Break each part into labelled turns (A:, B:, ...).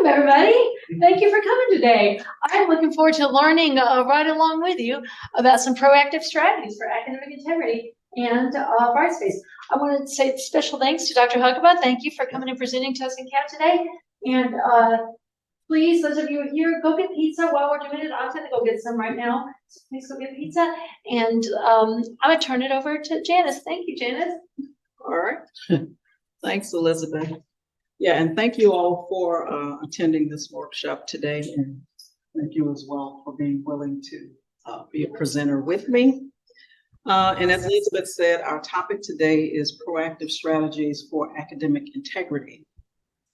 A: Welcome, everybody. Thank you for coming today. I'm looking forward to learning right along with you about some proactive strategies for academic integrity and Brightspace. I want to say special thanks to Dr. Huckaba. Thank you for coming and presenting to us in CAT today. And please, those of you here, go get pizza while we're doing it. I'm going to go get some right now. So please go get pizza. And I'm going to turn it over to Janice. Thank you, Janice.
B: All right. Thanks, Elizabeth. Yeah, and thank you all for attending this workshop today, and thank you as well for being willing to be a presenter with me. And as Elizabeth said, our topic today is proactive strategies for academic integrity.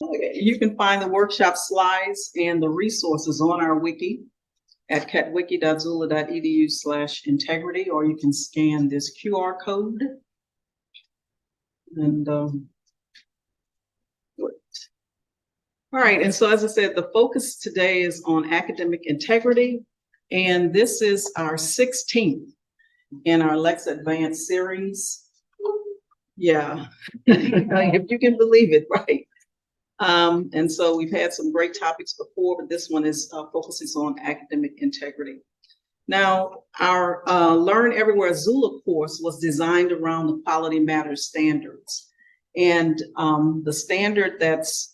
B: You can find the workshop slides and the resources on our wiki at catwiki.zula.edu/integrity, or you can scan this QR code. And all right, and so as I said, the focus today is on academic integrity, and this is our 16th in our LEX Advanced series. Yeah, if you can believe it, right? And so we've had some great topics before, but this one is focuses on academic integrity. Now, our Learn Everywhere Zula course was designed around the Quality Matters standards, and the standard that's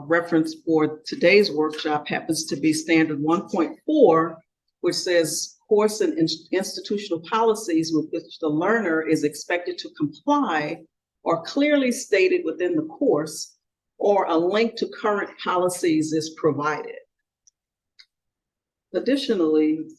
B: reference for today's workshop happens to be standard 1.4, which says course and institutional policies with which the learner is expected to comply are clearly stated within the course, or a link to current policies is provided. Additionally,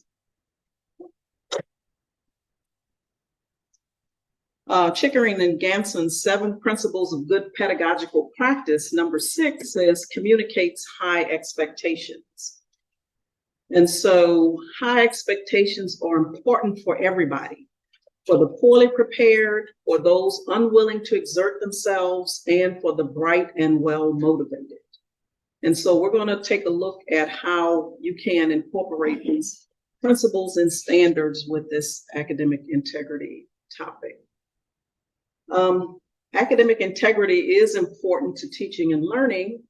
B: Chickering and Ganson's 7 Principles of Good Pedagogical Practice, number 6, says communicates high expectations. And so high expectations are important for everybody, for the poorly prepared, for those unwilling to exert themselves, and for the bright and well motivated. And so we're going to take a look at how you can incorporate these principles and standards with this academic integrity topic. Academic integrity is important to teaching and learning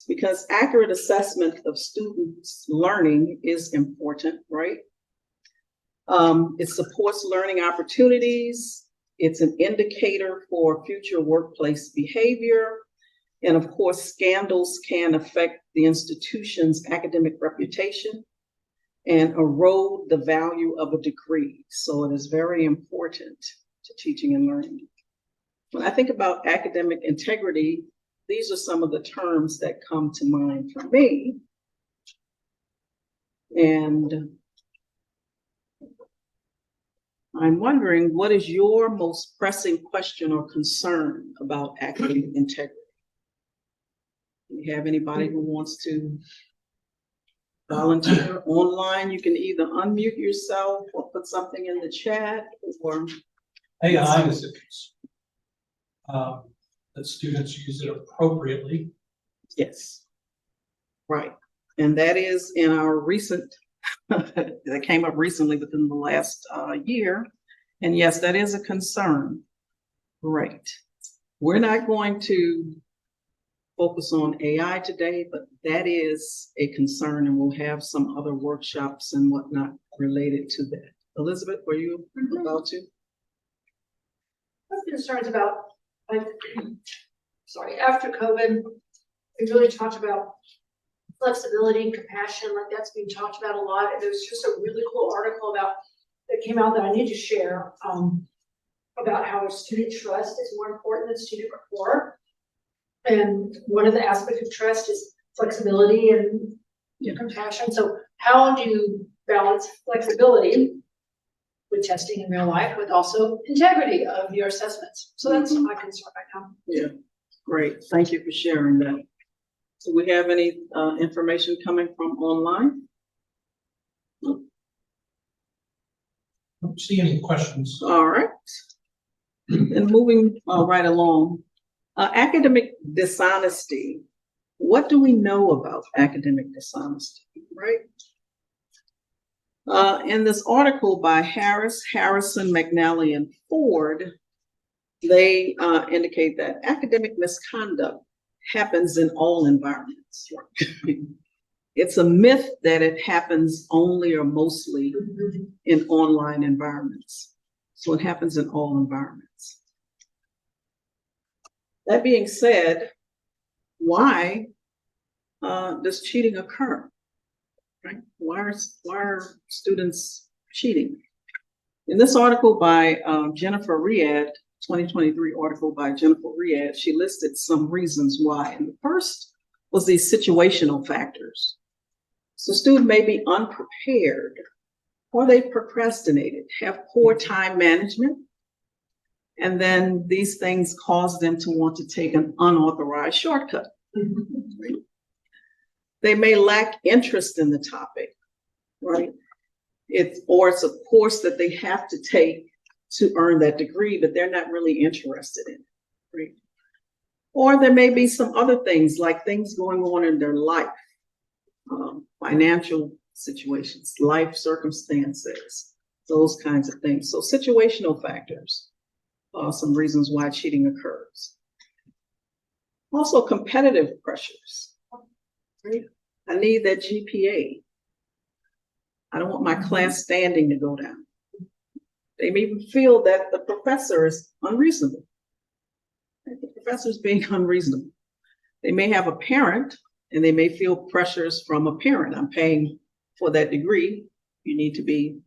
B: because accurate assessment of students' learning is important, right? It supports learning opportunities. It's an indicator for future workplace behavior. And of course, scandals can affect the institution's academic reputation and erode the value of a degree. So it is very important to teaching and learning. When I think about academic integrity, these are some of the terms that come to mind for me. And I'm wondering, what is your most pressing question or concern about academic integrity? Do you have anybody who wants to volunteer online? You can either unmute yourself or put something in the chat, or
C: AI is a concern. That students use it appropriately.
B: Yes, right. And that is in our recent, that came up recently within the last year. And yes, that is a concern. Great. We're not going to focus on AI today, but that is a concern, and we'll have some other workshops and whatnot related to that. Elizabeth, were you about to?
A: I have concerns about, after COVID, we really talked about flexibility and compassion, like that's being talked about a lot. And there's just a really cool article that came out that I need to share about how student trust is more important than student rapport. And one of the aspects of trust is flexibility and compassion. So how do you balance flexibility with testing in real life, with also integrity of your assessments? So that's my concern right now.
B: Yeah, great. Thank you for sharing that. Do we have any information coming from online?
C: I don't see any questions.
B: All right. And moving right along, academic dishonesty. What do we know about academic dishonesty, right? In this article by Harrison, McNally, and Ford, they indicate that academic misconduct happens in all environments. It's a myth that it happens only or mostly in online environments. So it happens in all environments. That being said, why does cheating occur? Right? Why are students cheating? In this article by Jennifer Riad, 2023 article by Jennifer Riad, she listed some reasons why. And the first was these situational factors. So student may be unprepared, or they procrastinated, have poor time management, and then these things cause them to want to take an unauthorized shortcut. Right? They may lack interest in the topic, right? It's a course that they have to take to earn that degree, but they're not really interested in it, right? Or there may be some other things, like things going on in their life, financial situations, life circumstances, those kinds of things. So situational factors are some reasons why cheating occurs. Also competitive pressures, right? I need that GPA. I don't want my class standing to go down. They may even feel that the professor is unreasonable. The professor is being unreasonable. They may have a parent and they may feel pressures from a parent. I'm paying for that degree. You need to be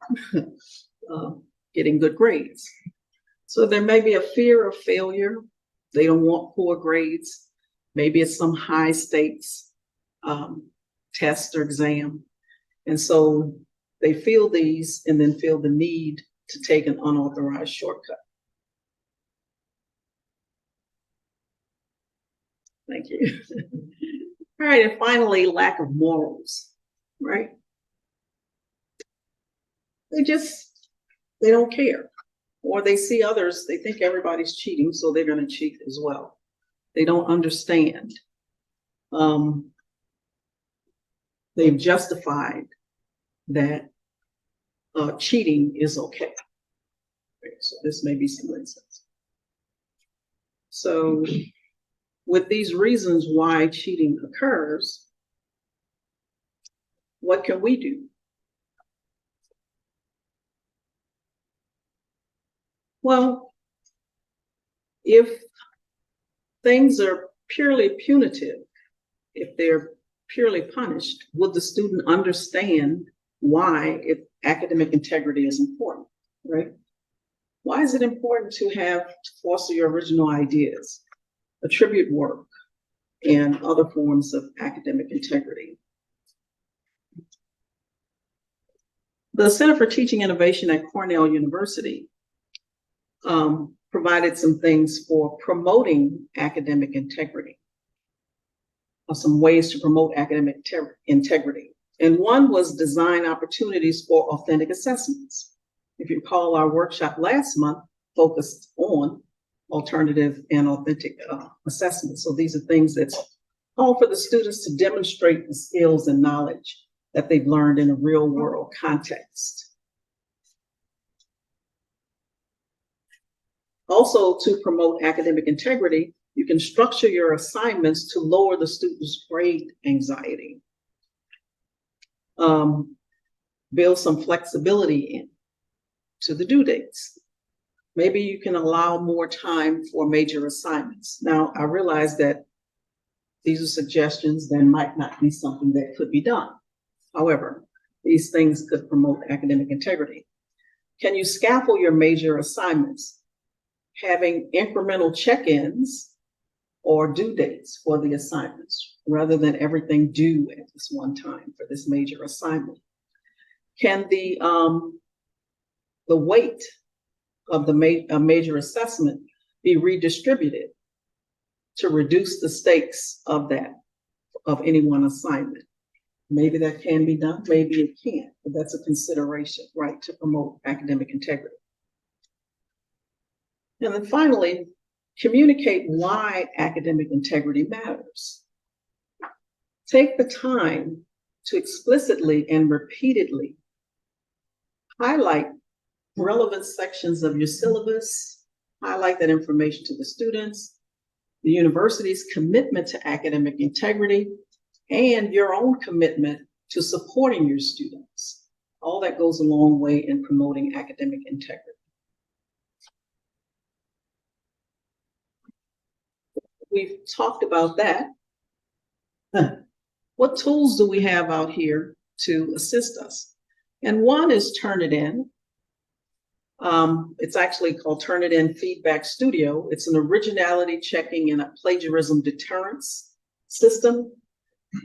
B: getting good grades. So there may be a fear of failure. They don't want poor grades. Maybe it's some high stakes test or exam. And so they feel these and then feel the need to take an unauthorized shortcut. Thank you. All right, and finally, lack of morals, right? They don't care. Or they see others, they think everybody's cheating, so they're going to cheat as well. They don't understand. They've justified that cheating is okay. So this may be some reasons. So with these reasons why cheating occurs, what can we do? Well, if things are purely punitive, if they're purely punished, would the student understand why academic integrity is important, right? Why is it important to foster your original ideas, attribute work, and other forms of academic integrity? The Center for Teaching Innovation at Cornell University provided some things for promoting academic integrity, some ways to promote academic integrity. And one was design opportunities for authentic assessments. If you recall, our workshop last month focused on alternative and authentic assessments. So these are things that call for the students to demonstrate the skills and knowledge that they've learned in a real world context. Also, to promote academic integrity, you can structure your assignments to lower the student's grade anxiety. Build some flexibility in to the due dates. Maybe you can allow more time for major assignments. Now, I realize that these are suggestions that might not be something that could be done. However, these things could promote academic integrity. Can you scaffold your major assignments, having incremental check-ins or due dates for the assignments, rather than everything due at this one time for this major assignment? Can the weight of the major assessment be redistributed to reduce the stakes of any one assignment? Maybe that can be done, maybe it can't, but that's a consideration, right, to promote academic integrity. And then finally, communicate why academic integrity matters. Take the time to explicitly and repeatedly highlight relevant sections of your syllabus, highlight that information to the students, the university's commitment to academic integrity, and your own commitment to supporting your students. All that goes a long way in promoting academic integrity. We've talked about that. What tools do we have out here to assist us? And one is Turnitin. It's actually called Turnitin Feedback Studio. It's an originality checking and a plagiarism deterrence system.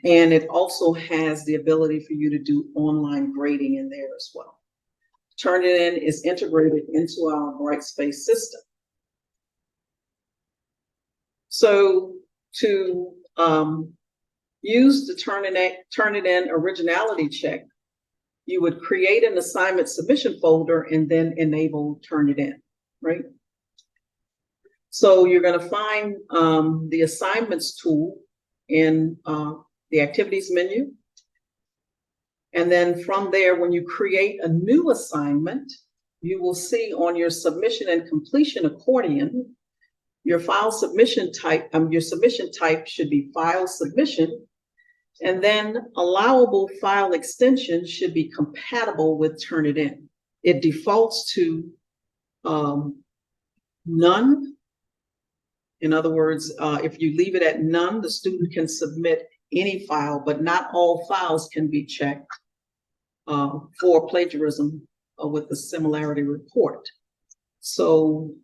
B: And it also has the ability for you to do online grading in there as well. Turnitin is integrated into our Brightspace system. So to use the Turnitin originality check, you would create an assignment submission folder and then enable Turnitin, right? So you're going to find the assignments tool in the activities menu. And then from there, when you create a new assignment, you will see on your submission and completion accordion, your submission type should be file submission. And then allowable file extension should be compatible with Turnitin. It defaults to none. In other words, if you leave it at none, the student can submit any file, but not all files can be checked for plagiarism with the similarity report. So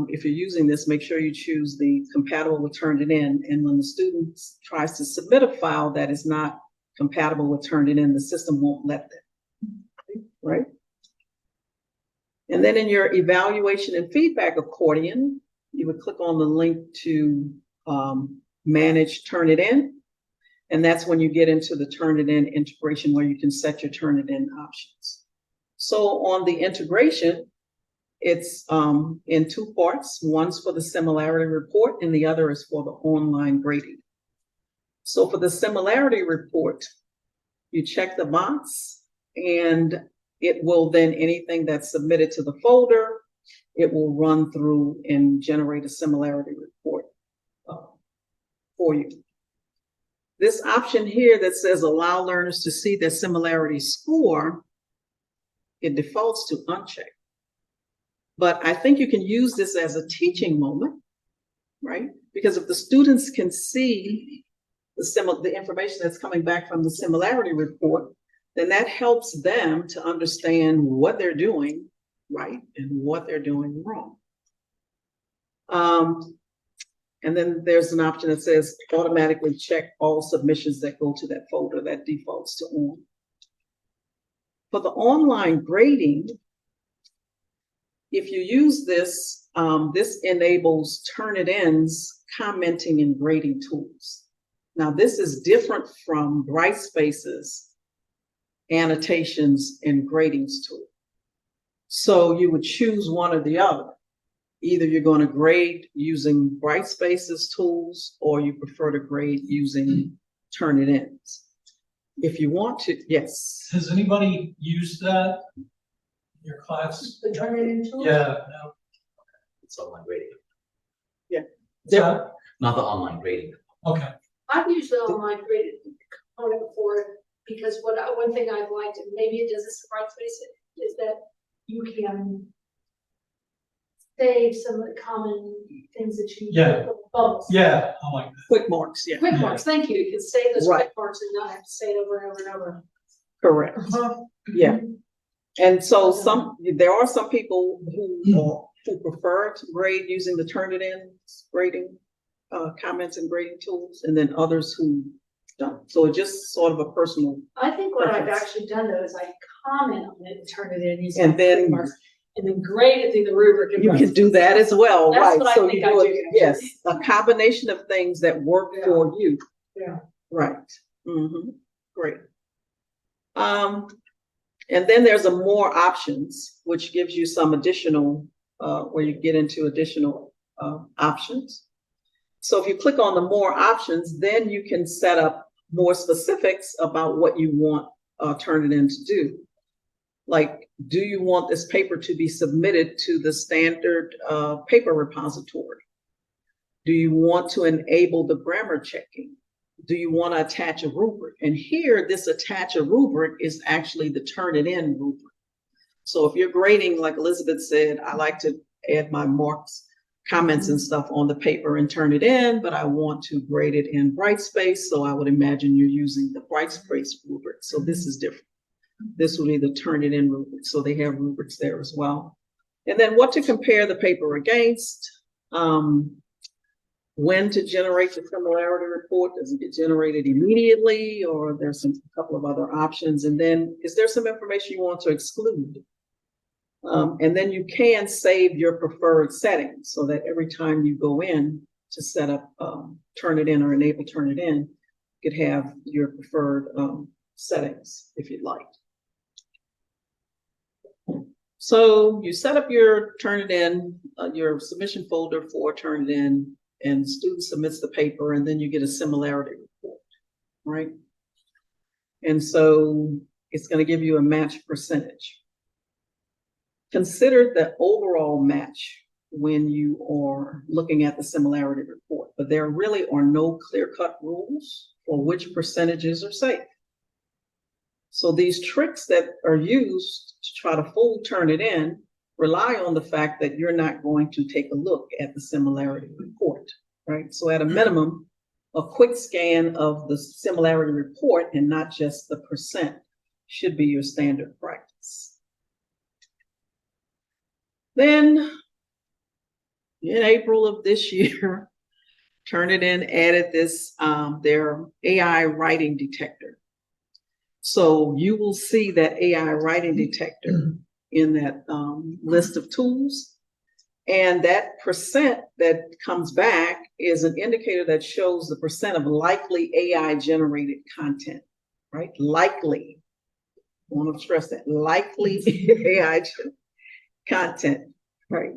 B: if you're using this, make sure you choose the compatible with Turnitin. And when the student tries to submit a file that is not compatible with Turnitin, the system won't let them, right? And then in your evaluation and feedback accordion, you would click on the link to manage Turnitin. And that's when you get into the Turnitin integration where you can set your Turnitin options. So on the integration, it's in two parts. One's for the similarity report and the other is for the online grading. So for the similarity report, you check the box and it will then, anything that's submitted to the folder, it will run through and generate a similarity report for you. This option here that says allow learners to see their similarity score, it defaults to unchecked. But I think you can use this as a teaching moment, right? Because if the students can see the information that's coming back from the similarity report, then that helps them to understand what they're doing right and what they're doing wrong. And then there's an option that says automatically check all submissions that go to that folder. That defaults to on. For the online grading, if you use this, this enables Turnitin's commenting and grading tools. Now, this is different from Brightspace's annotations and gradings tool. So you would choose one or the other. Either you're going to grade using Brightspace's tools or you prefer to grade using Turnitin's. If you want to, yes.
C: Has anybody used that in your class?
A: The Turnitin tool?
C: Yeah, no.
D: It's online grading,
C: Yeah.
D: not the online grading.
C: Okay.
A: I've used the online graded component before because one thing I've liked, and maybe it does this in Brightspace, is that you can save some of the common things that you
C: Yeah.
A: bubbles.
C: Yeah, I like that.
B: Quick marks, yeah.
A: Quick marks, thank you. You can save those
B: Right.
A: quick marks and not have to say it over and over and over.
B: Correct. Yeah. And so there are some people who prefer to grade using the Turnitin grading comments and grading tools, and then others who don't. So it's just sort of a personal.
A: I think what I've
B: preference.
A: actually done though is I comment on it and turn it in using
B: And then-
A: quick marks, and then grade it through the rubric. in
B: You can do that as well,
A: That's
B: right?
A: what I
B: So
A: think
B: you
A: I
B: do
A: do,
B: it, yes, a combination of things that work
A: Yeah.
B: for you.
A: Yeah.
B: Right. Great. And then there's a more options, which gives you some additional, where you get into additional options. So if you click on the more options, then you can set up more specifics about what you want Turnitin to do. Like, do you want this paper to be submitted to the standard paper repository? Do you want to enable the grammar checking? do you want to attach a rubric? And here, this attach a rubric is actually the Turnitin rubric. So if you're grading, like Elizabeth said, I like to add my marks, comments and stuff on the paper and turn it in, but I want to grade it in Brightspace. So I would imagine you're using the Brightspace rubric. So this is different. This will be the Turnitin rubric. So they have rubrics there as well. And then what to compare the paper against, when to generate the similarity report. Does it get generated immediately, or there's a couple of other options? And then is there some information you want to exclude? And then you can save your preferred settings so that every time you go in to set up Turnitin or enable Turnitin, you could have your preferred settings if you'd like. So you set up your Turnitin, your submission folder for Turnitin, and the student submits the paper, and then you get a similarity report, right? And so it's going to give you a match percentage. Consider the overall match when you are looking at the similarity report, but there really are no clear-cut rules for which percentages are safe. So these tricks that are used to try to fool Turnitin rely on the fact that you're not going to take a look at the similarity report, right? So at a minimum, a quick scan of the similarity report and not just the percent should be your standard practice. Then in April of this year, Turnitin added this, their AI writing detector. So you will see that AI writing detector in that list of tools. And that percent that comes back is an indicator that shows the percent of likely AI generated content, right? Likely, I want to stress that, likely AI content, right?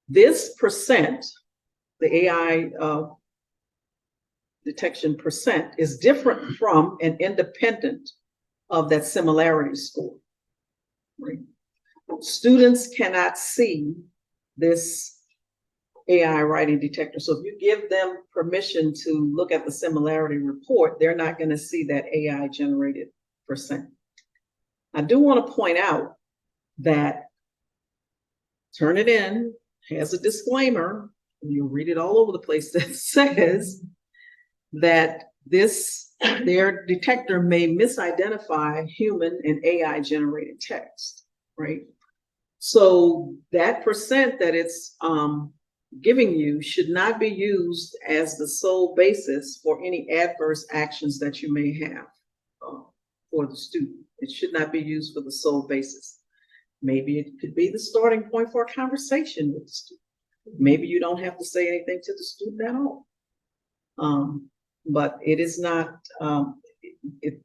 B: This percent, the AI detection percent, is different from and independent of that similarity score, right? Students cannot see this AI writing detector. So if you give them permission to look at the similarity report, they're not going to see that AI generated percent. I do want to point out that Turnitin has a disclaimer, and you'll read it all over the place, that says that their detector may misidentify human and AI generated text, right? So that percent that it's giving you should not be used as the sole basis for any adverse actions that you may have for the student. It should not be used for the sole basis. Maybe it could be the starting point for a conversation with the student. Maybe you don't have to say anything to the student at all. But it is not,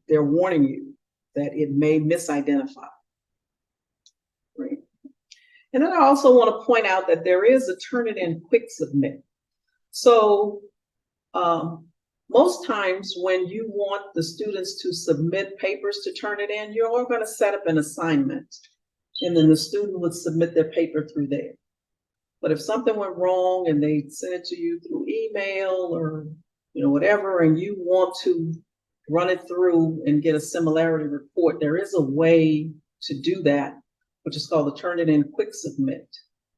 B: they're warning you that it may misidentify. Right. And then I also want to point out that there is a Turnitin quick submit. So most times when you want the students to submit papers to Turnitin, you're all going to set up an assignment, and then the student would submit their paper through there. But if something went wrong and they sent it to you through email or whatever, and you want to run it through and get a similarity report, there is a way to do that, which is called the Turnitin quick submit,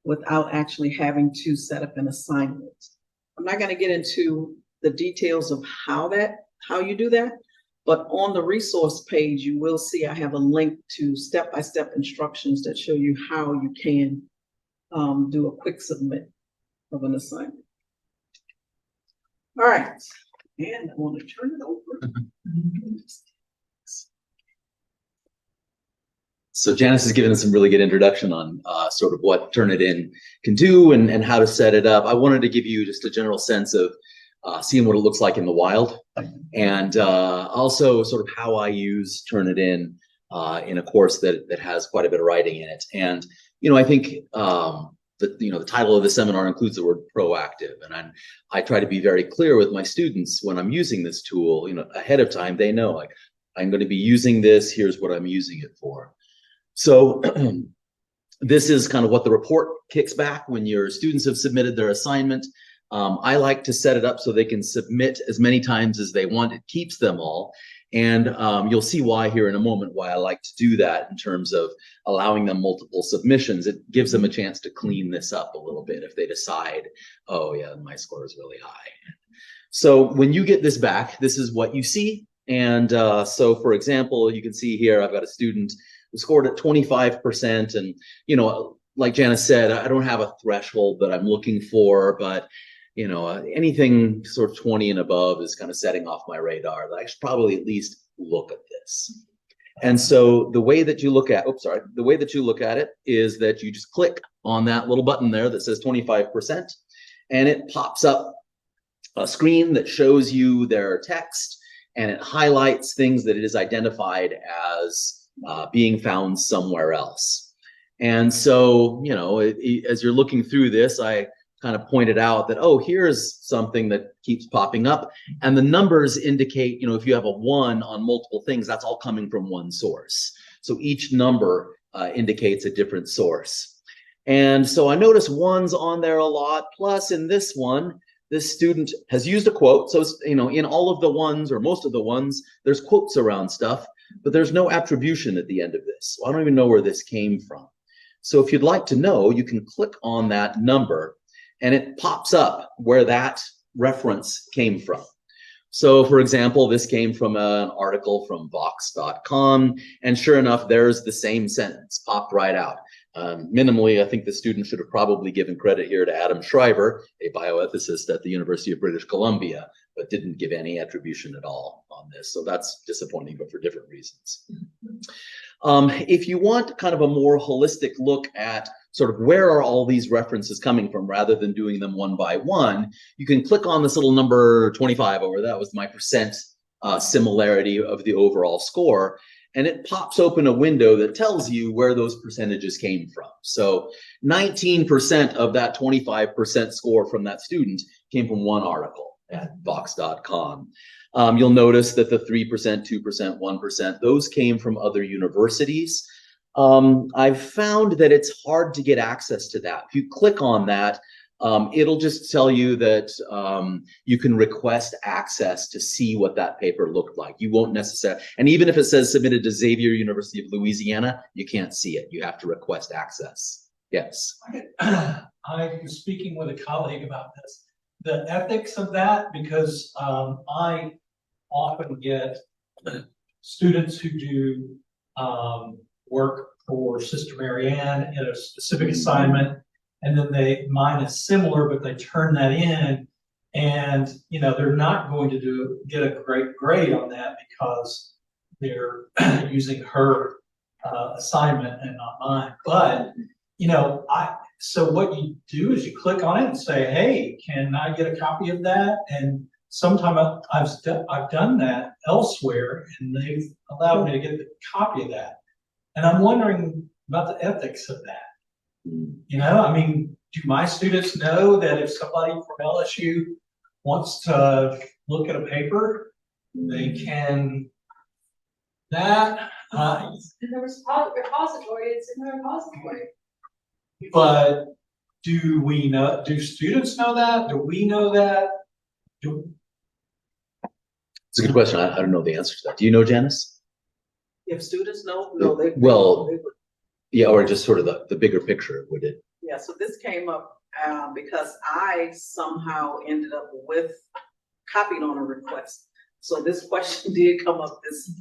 B: without actually having to set up an assignment. I'm not going to get into the details of how you do that, but on the resource page, you will see I have a link to step-by-step instructions that show you how you can do a quick submit of an assignment. All right, and I want to turn it over.
E: So Janice has given us some really good introduction on sort of what Turnitin can do and how to set it up. I wanted to give you just a general sense of seeing what it looks like in the wild, and also sort of how I use Turnitin in a course that has quite a bit of writing in it. And I think the title of the seminar includes the word proactive, and I try to be very clear with my students when I'm using this tool. Ahead of time, they know, like, I'm going to be using this. Here's what I'm using it for. So this is kind of what the report kicks back when your students have submitted their assignment. I like to set it up so they can submit as many times as they want. It keeps them all. And you'll see why here in a moment, why I like to do that in terms of allowing them multiple submissions. It gives them a chance to clean this up a little bit if they decide, oh yeah, my score is really high. So when you get this back, this is what you see. And so for example, you can see here, I've got a student who scored at 25%. And, you know, like Janice said, I don't have a threshold that I'm looking for, but you know, anything sort of 20 and above is kind of setting off my radar that I should probably at least look at this. And so the way that you look at, the way that you look at it is that you just click on that little button there that says 25%, and it pops up a screen that shows you their text, and it highlights things that it is identified as being found somewhere else. And so, you know, as you're looking through this, I kind of pointed out that, oh, here's something that keeps popping up. And the numbers indicate, you know, if you have a 1 on multiple things, that's all coming from one source. So each number indicates a different source. And so I noticed 1's on there a lot. Plus in this one, this student has used a quote. So, you know, in all of the 1's or most of the 1's, there's quotes around stuff, but there's no attribution at the end of this. So I don't even know where this came from. So if you'd like to know, you can click on that number and it pops up where that reference came from. So for example, this came from an article from Vox.com, and sure enough, there's the same sentence popped right out. Minimally, I think the student should have probably given credit here to Adam Shriver, a bioethicist at the University of British Columbia, but didn't give any attribution at all on this. So that's disappointing, but for different reasons. If you want kind of a more holistic look at sort of where are all these references coming from rather than doing them one by one, you can click on this little number 25 over. That was my percent similarity of the overall score. And it pops open a window that tells you where those percentages came from. So 19% of that 25% score from that student came from one article at Vox.com. You'll notice that the 3%, 2%, 1%, those came from other universities. I've found that it's hard to get access to that. If you click on that, it'll just tell you that you can request access to see what that paper looked like. You won't necessarily, and even if it says submitted to Xavier University of Louisiana, you can't see it. You have to request access. Yes.
C: I was speaking with a colleague about this, the ethics of that, because I often get students who do work for Sister Marianne in a specific assignment, and then mine is similar, but they turn that in, and you know they're not going to get a great grade on that because they're using her assignment and not mine. But you know, so what you do is you click on it and say, hey, can I get a copy of that? And sometimes I've done that elsewhere, and they've allowed me to get the copy of that. And I'm wondering about the ethics of that. You know, I mean, do my students know that if somebody from LSU wants to look at a paper, they can that?
A: In the repository, it's in the repository.
C: But do we know? Do students know that? Do we know that?
E: It's a good question. I don't know the answer to that. Do you know, Janice?
B: If students know, no, they
E: Well,
B: they would.
E: Yeah, or just sort of the bigger picture, would it?
B: Yeah, so this came up because I somehow ended up with copied on a request. So this question did come up this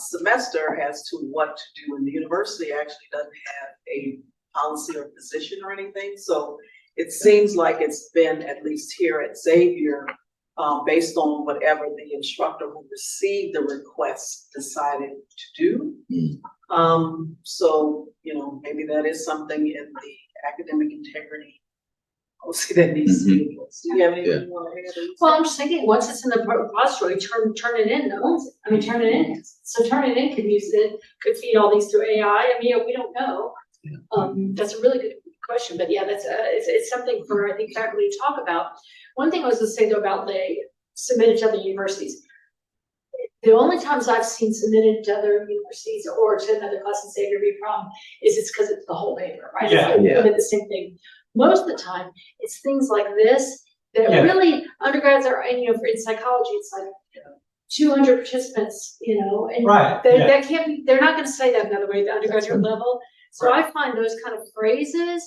B: semester as to what to do, and the university actually doesn't have a policy or position or anything. So it seems like it's been, at least here at Xavier, based on whatever the instructor who received the request decided to do. So, you know, maybe that is something in the academic integrity policy that needs to be addressed. Do you have anything you want to add?
A: Well, I'm just thinking, once it's in the repository, turn it in, owns it. I mean, turn it in. So Turnitin could use it, could feed all these through AI. I mean, we don't know. That's a really good question, but yeah, that's it's something for, I think, faculty to talk about. One thing I was going to say though about they submitted to other universities. The only times I've seen submitted to other universities or to another class in Xavier be a problem is it's because it's the whole paper, right?
C: Yeah,
A: it's the same thing. Most of the time, it's things like this that
C: Yeah.
A: really undergrads are, and for in psychology, it's like 200 participants, and
C: Right,
A: that,
C: yeah.
A: that can't be, they're not gonna say that another way at the undergraduate level. So I find those kind of phrases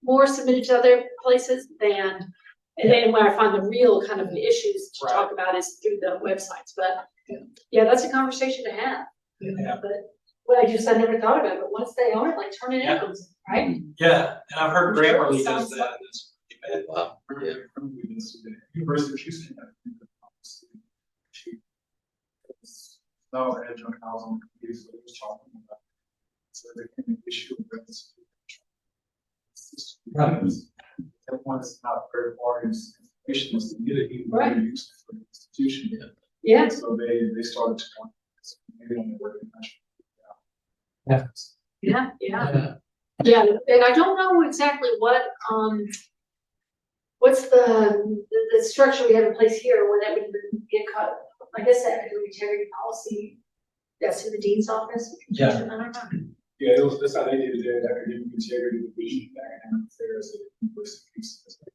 A: more submitted to other places than, and then where I find the real kind of issues to talk about is through the websites, but yeah, that's a conversation to have.
C: Yeah.
A: But, well, I never thought about it, but once they are, like, turn it
C: Yeah.
A: in, right?
C: Yeah, and I've heard
A: I'm sure
C: Grammarly
A: it
C: does
A: sounds
C: that.
A: like-
C: It's really bad.
E: Wow. Yeah.
F: University of Houston. Now, adjunct housing is what he's talking about. So there can be an issue with this.
C: Right.
F: That one is not third parties information is needed even
A: Right.
F: very useful for the institution.
A: Yeah,
F: So they started to want this maybe on the working
C: Yeah.
A: yeah.
C: Yeah.
A: Yeah, and I don't know exactly what, what's the structure we have in place here where that would get cut. I guess that academic integrity policy, that's in the dean's office.
C: Yeah.
A: I don't know.
F: Yeah, it was, that's how they did it there, the academic integrity division, academic affairs at the University of Houston.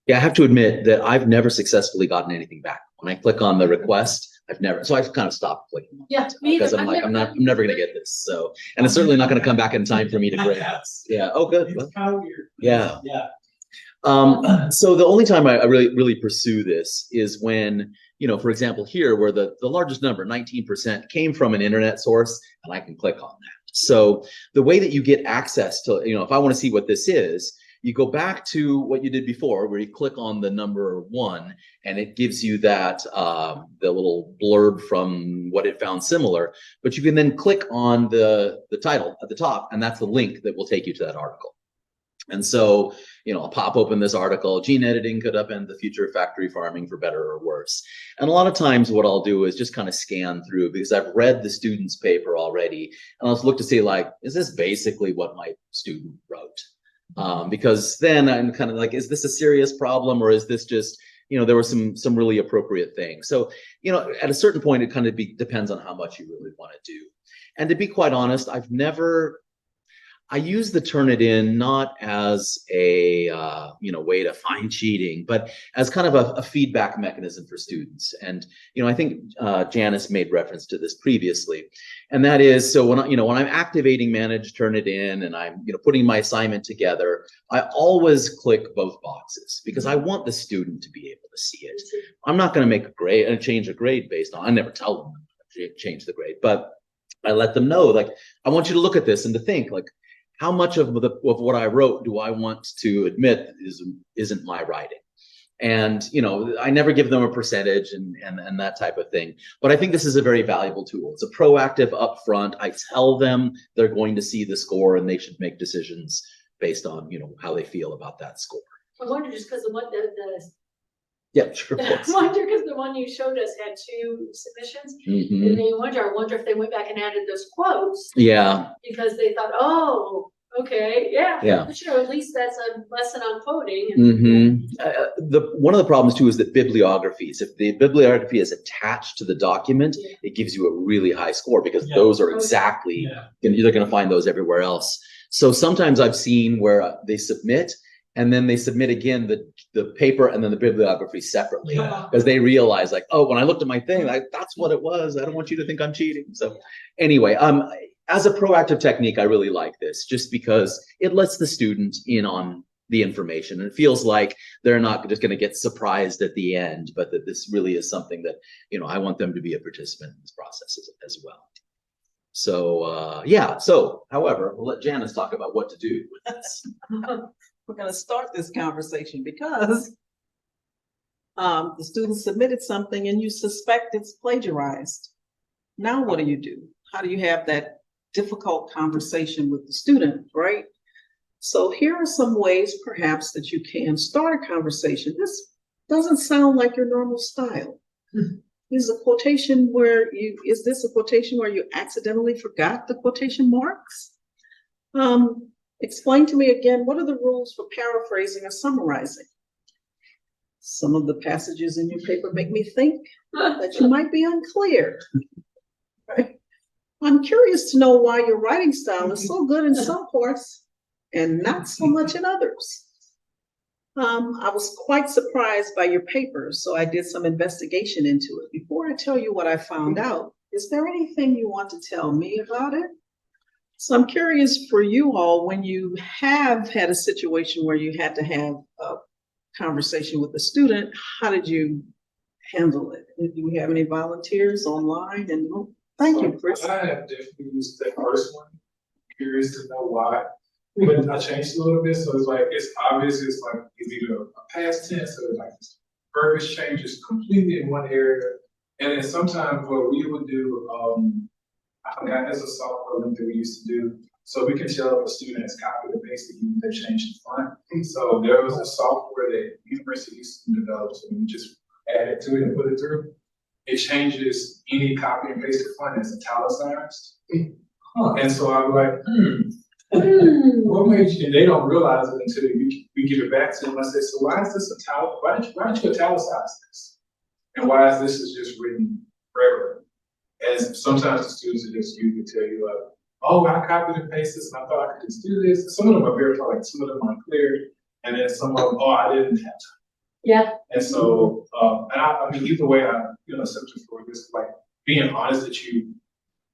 E: Yeah, I have to admit that I've never successfully gotten anything back. When I click on the request, so I've kind of stopped clicking on it.
A: Yeah, me
E: Because
A: either.
E: I'm like, I'm never gonna get this. So, and it's certainly not gonna come back in time for me to grade.
C: Yes.
E: Yeah. Oh, good. Well,
C: It's kind of weird.
E: Yeah.
C: Yeah.
E: So the only time I really pursue this is when, for example, here where the largest number, 19%, came from an internet source, and I can click on that. So the way that you get access to, if I want to see what this is, you go back to what you did before, where you click on the number 1, and it gives you that the little blurb from what it found similar. But you can then click on the title at the top, and that's the link that will take you to that article. And so, I'll pop open this article, gene editing could upend the future of factory farming for better or worse. And a lot of times what I'll do is just kind of scan through because I've read the student's paper already. And I'll look to see, like, is this basically what my student wrote? Because then I'm kind of like, is this a serious problem, or is this just, there were some really appropriate things. So, at a certain point, it kind of depends on how much you really want to do. And to be quite honest, I use the Turnitin not as a way to find cheating, but as kind of a feedback mechanism for students. And I think Janice made reference to this previously, and that is, so when I'm activating Manage Turnitin and I'm putting my assignment together, I always click both boxes because I want the student to be able to see it. I'm not going to make a grade and change a grade based on. I never tell them to change the grade, but I let them know, like, I want you to look at this and to think, like, how much of what I wrote do I want to admit isn't my writing? And, I never give them a percentage and that type of thing. But I think this is a very valuable tool. It's a proactive upfront. I tell them they're going to see the score and they should make decisions based on, how they feel about that score.
A: I wonder just because
E: Yeah, sure. Of
A: I
E: course.
A: wonder because the one you showed us had 2 submissions.
E: Mhm.
A: And then I wonder if they went back and added those quotes
E: Yeah.
A: because they thought, oh, okay, yeah.
E: Yeah.
A: But at least that's a lesson on quoting. And,
E: One of the problems too is that bibliographies, if the bibliography is attached to the document,
A: Yeah.
E: it gives you a really high score because
C: Yeah.
E: those are exactly, you're going to find those everywhere else. So sometimes I've seen where they submit and then they submit again the paper and then the bibliography separately.
C: Yeah.
E: Because they realize, like, oh, when I looked at my thing, that's what it was. I don't want you to think I'm cheating. So anyway, as a proactive technique, I really like this just because it lets the student in on the information. And it feels like they're not just going to get surprised at the end, but that this really is something that, I want them to be a participant in this process as well. So, however, we'll let Janice talk about what to do with this.
B: We're going to start this conversation because the student submitted something and you suspect it's plagiarized. Now what do? How do you have that difficult conversation with the student, right? So here are some ways perhaps that you can start a conversation. This doesn't sound like your normal style. Is this a quotation where you accidentally forgot the quotation marks? Explain to me again, what are the rules for paraphrasing or summarizing? Some of the passages in your paper make me think that you might be unclear. Right? I'm curious to know why your writing style is so good in some parts and not so much in others. I was quite surprised by your paper, so I did some investigation into it. Before I tell you what I found out, is there anything you want to tell me about it? So I'm curious for you all, when you have had a situation where you had to have a conversation with a student, how did you handle it? Do we have any volunteers online? And thank you, Chris.
F: I have definitely used that first one. Curious to know why. But I changed it a little bit, so it's like, it's obvious, it's like, it's either a past tense or like verbiage changes completely in one area. And then sometimes what we would do, I forgot, there's a software link that we used to do. So we can tell if a student has copied and pasted, even if they changed the font. So there was a software that University used to develop, so we just add it to it and put it through. It changes any copy and pasted font as italicized. And so I'm like, what made you? And they don't realize it until we give it back to them. I say, so why is this why did you italicize this? And why is this just written regular? And sometimes the students will just usually tell you like, oh, I copied and pasted this and I thought I could just do this. Some of them are very like some of them are clear, and then some of them, oh, I didn't have time.
A: Yeah.
F: And so, and I mean, either way, I accept it for this, like being honest that you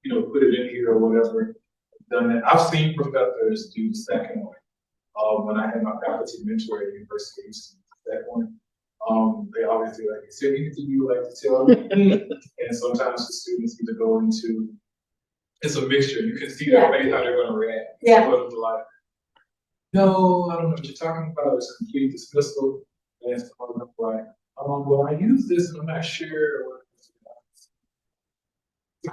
F: put it in here or whatever. Done that. I've seen professors do the second one. When I had my faculty mentor at University of Houston, that one, they always do like, is there anything you would like to tell me? And sometimes the students either go into, it's a mixture. You can see their face how they're going to react.
A: Yeah.
F: Some of them are like, no, I don't know what you're talking about. It's complete dismissal. And some of them are like, well, I use this and I'm not sure.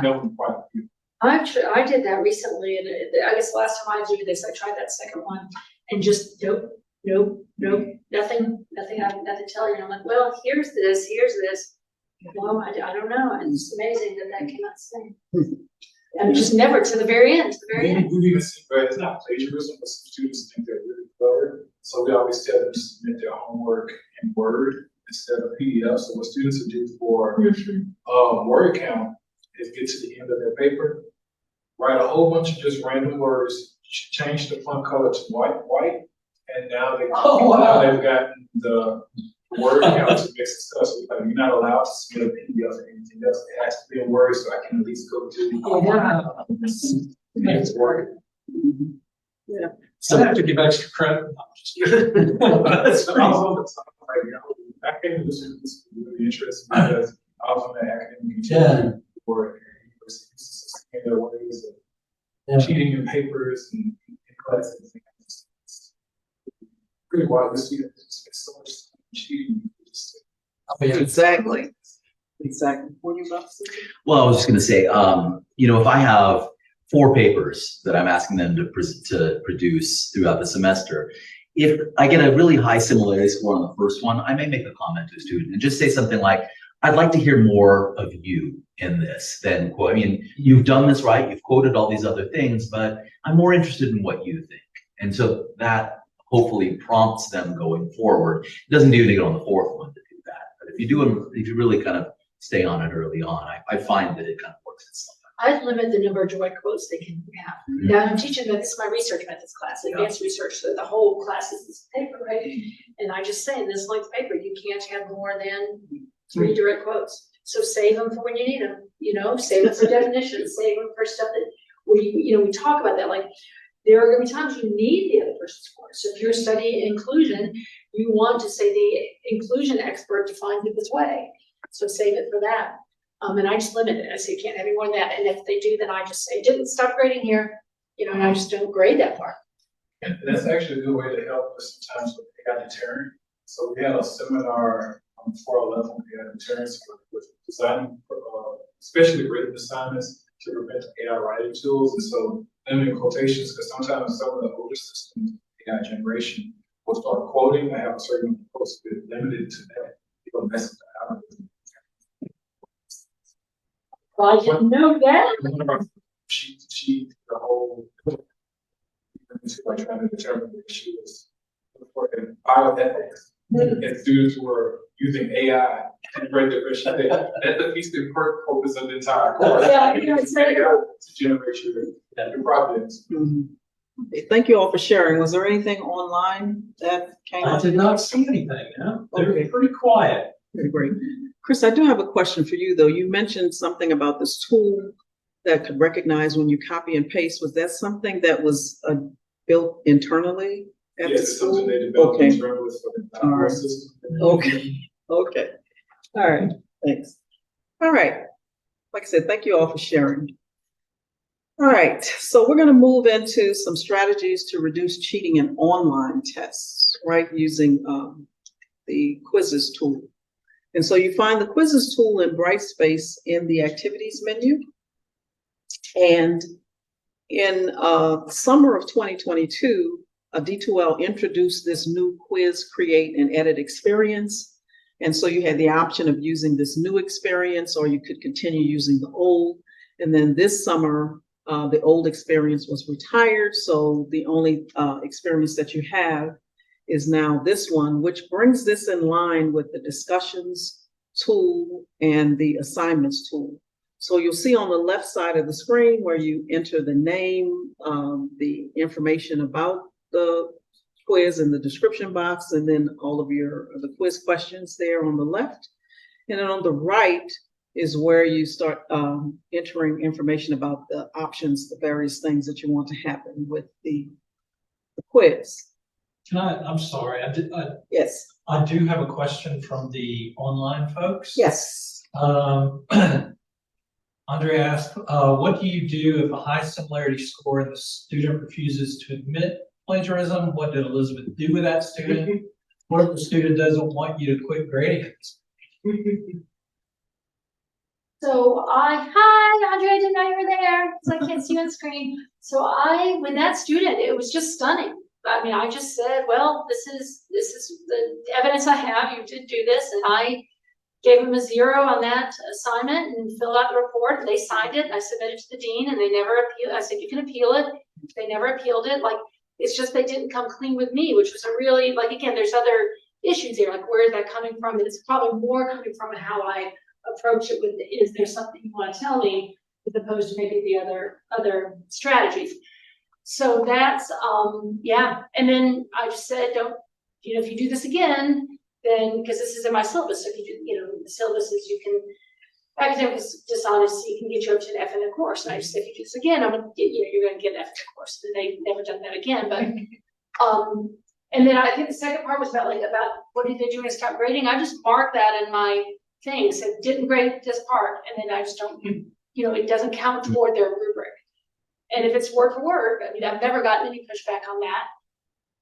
F: That was quite a few.
A: I did that recently, and I guess the last time I did this, I tried that second one, and just nope, nothing to tell you. And I'm like, well, here's this. Well, I don't know, and it's amazing that came out the same. And just never to the very end.
F: We've even seen where it's not plagiarism, but some students think they're really clever. So we always tell them to submit their homework in Word instead of PDF. So what students will do for word count is get to the end of their paper, write a whole bunch of just random words, change the font color to white, and now they've gotten the word count to mix the stuff. So like, you're not allowed to submit a PDF or anything else. It has to be in Word so I can at least go to the next word.
B: Yeah.
C: So I have to give extra credit. That's crazy.
F: I came to this was really interesting because I was on the academic team for universities in their ways of cheating in papers and in classes. It's pretty wild to see that there's so much cheating.
B: Exactly. What are you about to say?
E: Well, I was just going to say, if I have 4 papers that I'm asking them to produce throughout the semester, if I get a really high similarity score on the first one, I may make a comment to a student and just say something like, I'd like to hear more of you in this than quote. I mean, you've done this right, you've quoted all these other things, but I'm more interested in what you think. And so that hopefully prompts them going forward. It doesn't do anything on the 4th one to do that. But if you really kind of stay on it early on, I find that it kind of works itself.
A: I limit the number of direct quotes they can have. Now I'm teaching them, this is my research methods class, advanced research, so the whole class is this paper, right? And I just say in this length paper, you can't have more than 3 direct quotes. So save them for when you need them, save them for definitions, save them for stuff that we talk about that. Like there are going to be times you need the other person's words. So if you're studying inclusion, you want to say the inclusion expert defines it this way. So save it for that. And I just limit it. I say you can't have any more than that. And if they do, then I just say didn't stop grading here, and I just don't grade that part.
F: And that's actually a good way to help us sometimes with AI deterrent. So we had a seminar on 411 AI deterrence with designing, especially written assignments to prevent AI writing tools. And so limiting quotations, because sometimes some of the older systems, AI generation, will start quoting. I have a certain quotes limited to that. People mess it up.
A: Well, I didn't know that.
F: She the whole like trying to determine if she was for bioethics. And students were using AI to break the question. That's the piece of purpose of the entire course.
A: Yeah, it's very
F: to generate your projects.
B: Thank you all for sharing. Was there anything online that came
C: I
B: up?
C: did not see anything, no, they're
B: Okay.
C: pretty quiet.
B: Okay, great. Chris, I do have a question for you, though. You mentioned something about this tool that could recognize when you copy and paste. Was that something that was built internally at the
F: Yes, it's something
B: school?
F: they developed
B: Okay.
F: internally for the
B: All right.
F: system.
B: Okay, okay. All right, thanks. All right. Like I said, thank you all for sharing. All right, so we're going to move into some strategies to reduce cheating in online tests, right, using the quizzes tool. And so you find the quizzes tool in Brightspace in the activities menu. And in summer of 2022, D2L introduced this new quiz, create, and edit experience. And so you had the option of using this new experience, or you could continue using the old. And then this summer, the old experience was retired. So the only experience that you have is now this one, which brings this in line with the discussions tool and the assignments tool. So you'll see on the left side of the screen where you enter the name, the information about the quiz in the description box, and then all of the quiz questions there on the left. And then on the right is where you start entering information about the options, the various things that you want to happen with the quiz.
C: I'm sorry,
B: Yes.
C: I do have a question from the online folks.
B: Yes.
C: Andre asked, what do you do if a high similarity score and the student refuses to admit plagiarism? What did Elizabeth do with that student? What if the student doesn't want you to quit grading it?
A: So hi, Andre, I didn't know you were there, so I can't see you on screen. So with that student, it was just stunning. I mean, I just said, well, this is the evidence I have, you did do this, and I gave them a 0 on that assignment and filled out the report, and they signed it, and I submitted it to the dean, and they never appealed. I said, you can appeal it. They never appealed it. Like, it's just they didn't come clean with me, which was a really, like, again, there's other issues there, like, where is that coming from? And it's probably more coming from how I approach it with, is there something you want to tell me, as opposed to maybe the other strategies. So that's, yeah. And then I just said, if you do this again, then, because this is in my syllabus, so if you do, the syllabus is academic dishonesty can get you up to an F in the course. And I just said, if you do this again, you're going to get an F in the course. And they've never done that again. But, and then I think the second part was about what did they do when I stopped grading? I just marked that in my thing, said didn't grade this part, and then I just don't, it doesn't count toward their rubric. And if it's word for word, I mean, I've never gotten any pushback on that.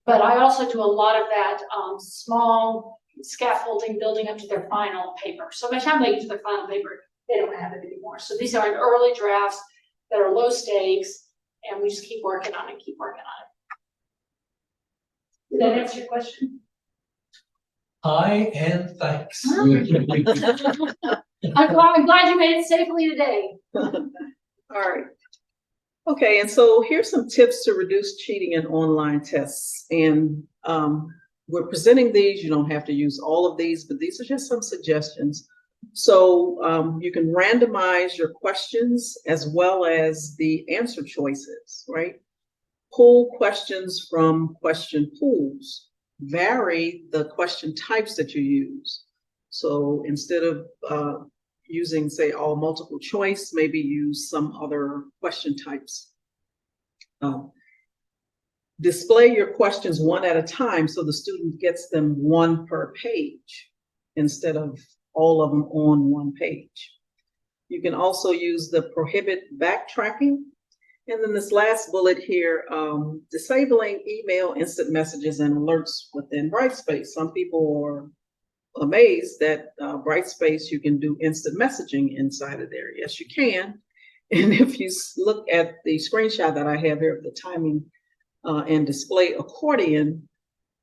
A: But I also do a lot of that small scaffolding building up to their final paper. So by the time they get to their final paper, they don't have it anymore. So these are early drafts that are low stakes, and we just keep working on it, Did that answer your question?
C: Hi, and thanks.
A: I'm glad you made it safely today.
B: All right. Okay, and so here's some tips to reduce cheating in online tests. And we're presenting these. You don't have to use all of these, but these are just some suggestions. So you can randomize your questions as well as the answer choices, right? Pull questions from question pools. Vary the question types that you use. So instead of using, say, all multiple choice, maybe use some other question types. Display your questions one at a time so the student gets them one per page instead of all of them on one page. You can also use the prohibit backtracking. And then this last bullet here, disabling email, instant messages, and alerts within Brightspace. Some people are amazed that Brightspace, you can do instant messaging inside of there. Yes, you can. And if you look at the screenshot that I have here of the timing and display accordion,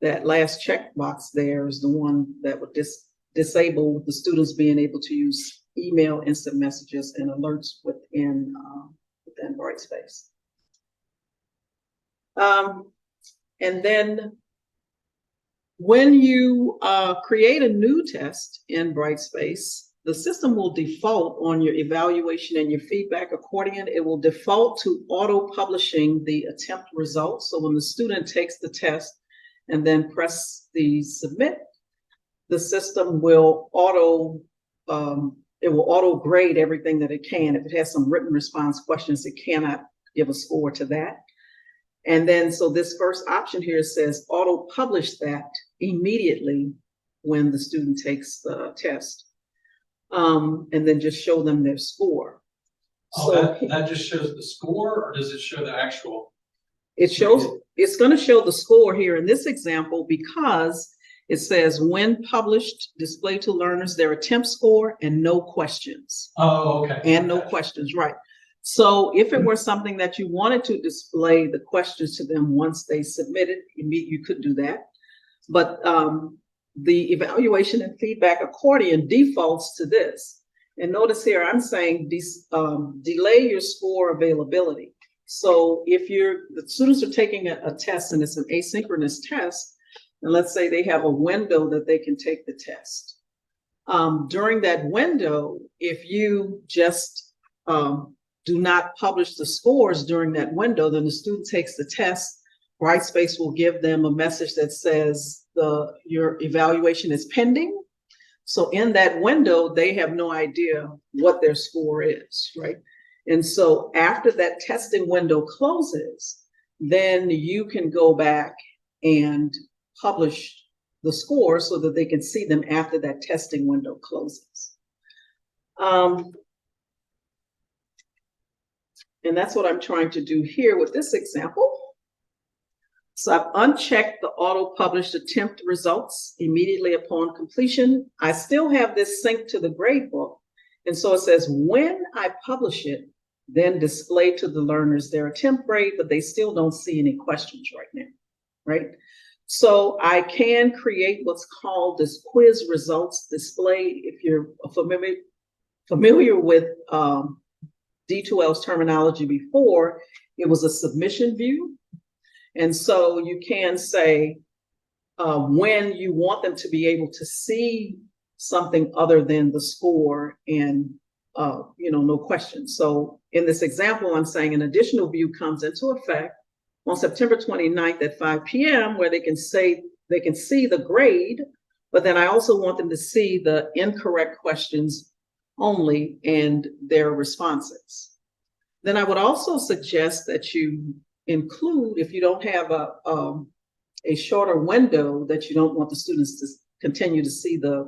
B: that last checkbox there is the one that would disable the students being able to use email, instant messages, and alerts within Brightspace. And then when you create a new test in Brightspace, the system will default on your evaluation and your feedback accordion. It will default to auto-publishing the attempt results. So when the student takes the test and then press the submit, the system will auto grade everything that it can. If it has some written response questions, it cannot give a score to that. And then, so this first option here says auto publish that immediately when the student takes the test. And then just show them their score.
C: Oh,
B: So
C: that just shows the score, or does it show the actual?
B: it's going to show the score here in this example, because it says when published, display to learners their attempt score and no questions.
C: Oh, okay.
B: And no questions, right. So if it were something that you wanted to display the questions to them once they submitted, you could do that. But the evaluation and feedback accordion defaults to this. And notice here, I'm saying delay your score availability. So if the students are taking a test and it's an asynchronous test, and let's say they have a window that they can take the test. During that window, if you just do not publish the scores during that window, then the student takes the test. Brightspace will give them a message that says your evaluation is pending. So in that window, they have no idea what their score is, right? And so after that testing window closes, then you can go back and publish the score so that they can see them after that testing window closes. And that's what I'm trying to do here with this example. So I've unchecked the auto-published attempt results immediately upon completion. I still have this synced to the gradebook. And so it says, when I publish it, then display to the learners their attempt grade, but they still don't see any questions right now, right? So I can create what's called this quiz results display. If you're familiar with D2L's terminology before, it was a submission view. And so you can say when you want them to be able to see something other than the score and no questions. So in this example, I'm saying an additional view comes into effect on September 29th at 5 p.m. where they can see the grade, but then I also want them to see the incorrect questions only and their responses. Then I would also suggest that you include, if you don't have a shorter window that you don't want the students to continue to see the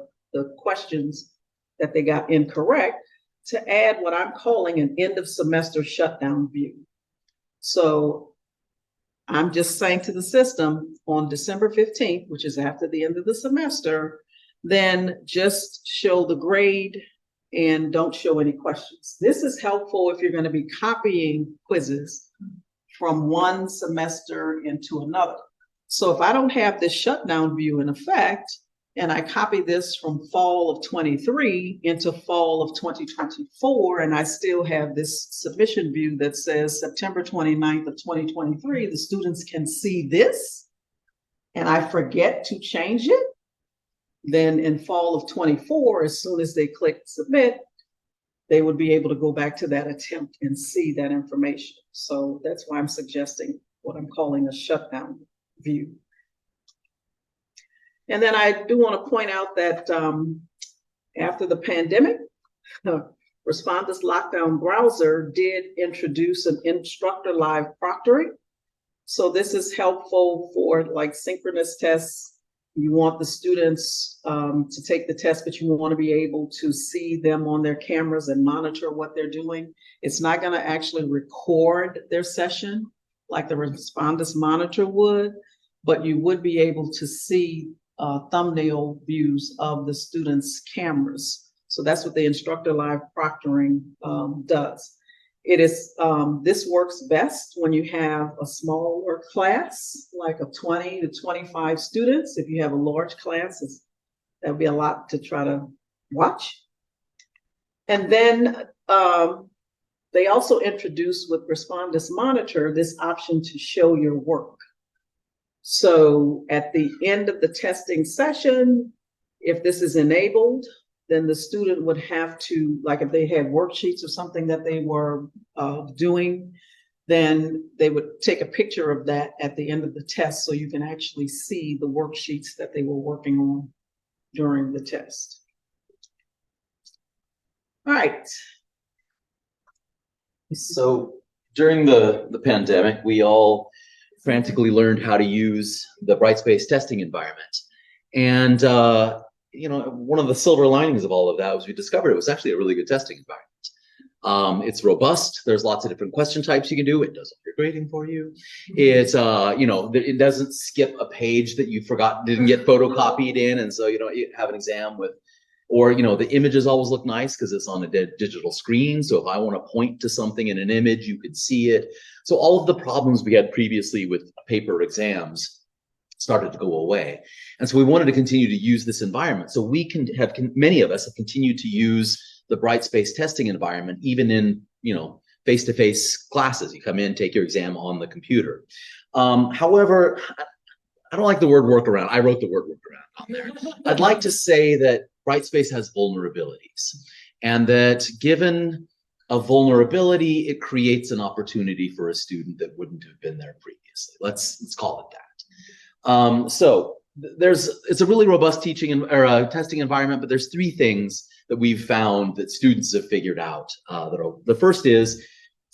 B: questions that they got incorrect, to add what I'm calling an end of semester shutdown view. So I'm just saying to the system on December 15th, which is after the end of the semester, then just show the grade and don't show any questions. This is helpful if you're going to be copying quizzes from one semester into another. So if I don't have this shutdown view in effect, and I copy this from fall of 23 into fall of 2024, and I still have this submission view that says September 29th of 2023, the students can see this, and I forget to change it, then in fall of 24, as soon as they click submit, they would be able to go back to that attempt and see that information. So that's why I'm suggesting what I'm calling a shutdown view. And then I do want to point out that after the pandemic, Respondus Lockdown Browser did introduce an instructor live proctoring. So this is helpful for like synchronous tests. You want the students to take the test, but you want to be able to see them on their cameras and monitor what they're doing. It's not going to actually record their session like the Respondus monitor would, but you would be able to see thumbnail views of the students' cameras. So that's what the instructor live proctoring does. It is, this works best when you have a smaller class, like of 20 to 25 students. If you have a large class, that would be a lot to try to watch. And then they also introduced with Respondus Monitor this option to show your work. So at the end of the testing session, if this is enabled, then the student would have to, like if they had worksheets or something that they were doing, then they would take a picture of that at the end of the test so you can actually see the worksheets that they were working on during the test. All right.
E: So during the pandemic, we all frantically learned how to use the Brightspace testing environment. And, you know, one of the silver linings of all of that was we discovered it was actually a really good testing environment. It's robust. There's lots of different question types you can do. It does all your grading for you. It's, you know, it doesn't skip a page that you forgot, didn't get photocopied in. And so, you know, you have an exam with, or, you know, the images always look nice because it's on a digital screen. So if I want to point to something in an image, you could see it. So all of the problems we had previously with paper exams started to go away. And so we wanted to continue to use this environment. So we can have, many of us have continued to use the Brightspace testing environment, even in, you know, face-to-face classes. You come in, take your exam on the computer. However, I don't like the word workaround. I wrote the word workaround on there. I'd like to say that Brightspace has vulnerabilities, and that given a vulnerability, it creates an opportunity for a student that wouldn't have been there previously. Let's call it that. So it's a really robust teaching or testing environment, but there's three things that we've found that students have figured out. The first is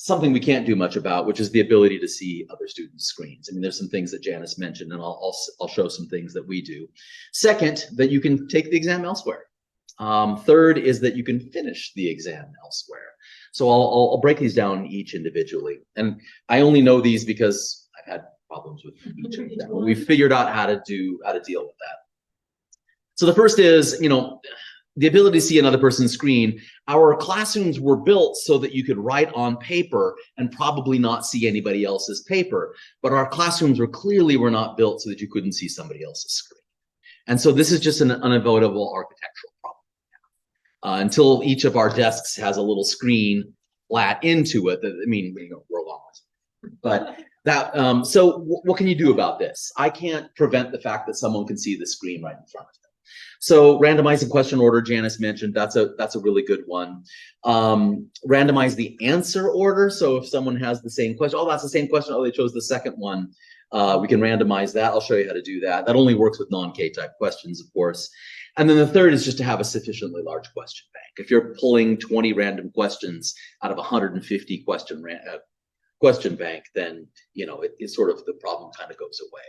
E: something we can't do much about, which is the ability to see other students' screens. I mean, there's some things that Janice mentioned, and I'll show some things that we do. Second, that you can take the exam elsewhere. Third is that you can finish the exam elsewhere. So I'll break these down each individually. And I only know these because I've had problems with each of them. We've figured out how to deal with that. So the first is, you know, the ability to see another person's screen. Our classrooms were built so that you could write on paper and probably not see anybody else's paper. But our classrooms were not built so that you couldn't see somebody else's screen. And so this is just an unavoidable architectural problem. Until each of our desks has a little screen flat into it. I mean, you know, we're long. But that, so what can you do about this? I can't prevent the fact that someone can see the screen right in front of them. So randomizing question order, Janice mentioned, that's a really good one. Randomize the answer order. So if someone has the same question, oh, that's the same question, oh, they chose the second one. We can randomize that. I'll show you how to do that. That only works with non-K type questions, of course. And then the third is just to have a sufficiently large question bank. If you're pulling 20 random questions out of 150 question bank, then, you know, it's sort of, the problem kind of goes away.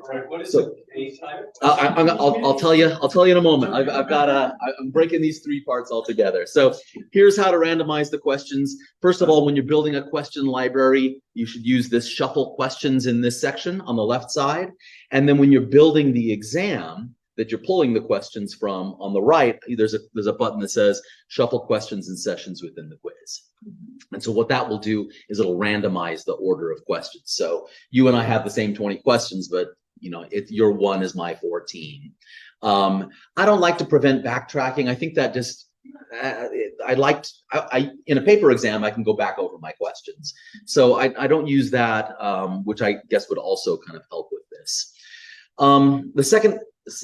C: All right, what is
E: So,
C: a type?
E: I'll tell you in a moment. I'm breaking these three parts all together. So here's how to randomize the questions. First of all, when you're building a question library, you should use this shuffle questions in this section on the left side. And then when you're building the exam that you're pulling the questions from, on the right, there's a button that says shuffle questions and sessions within the quiz. And so what that will do is it'll randomize the order of questions. So you and I have the same 20 questions, but you know, your one is my 14. I don't like to prevent backtracking. I think that just, in a paper exam, I can go back over my questions. So I don't use that, which I guess would also kind of help with this. The second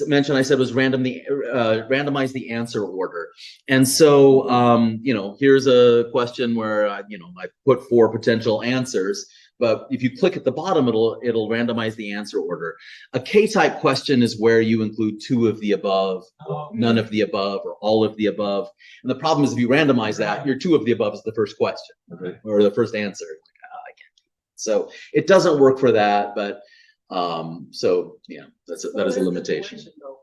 E: mention I said was randomize the answer order. And so, you know, here's a question where, you know, I put 4 potential answers, but if you click at the bottom, it'll randomize the answer order. A K-type question is where you include 2 of the above, none of the above, or all of the above. And the problem is if you randomize that, your 2 of the above is the first question, or the first answer. I can't do that. So it doesn't work for that, but so yeah, that is a limitation.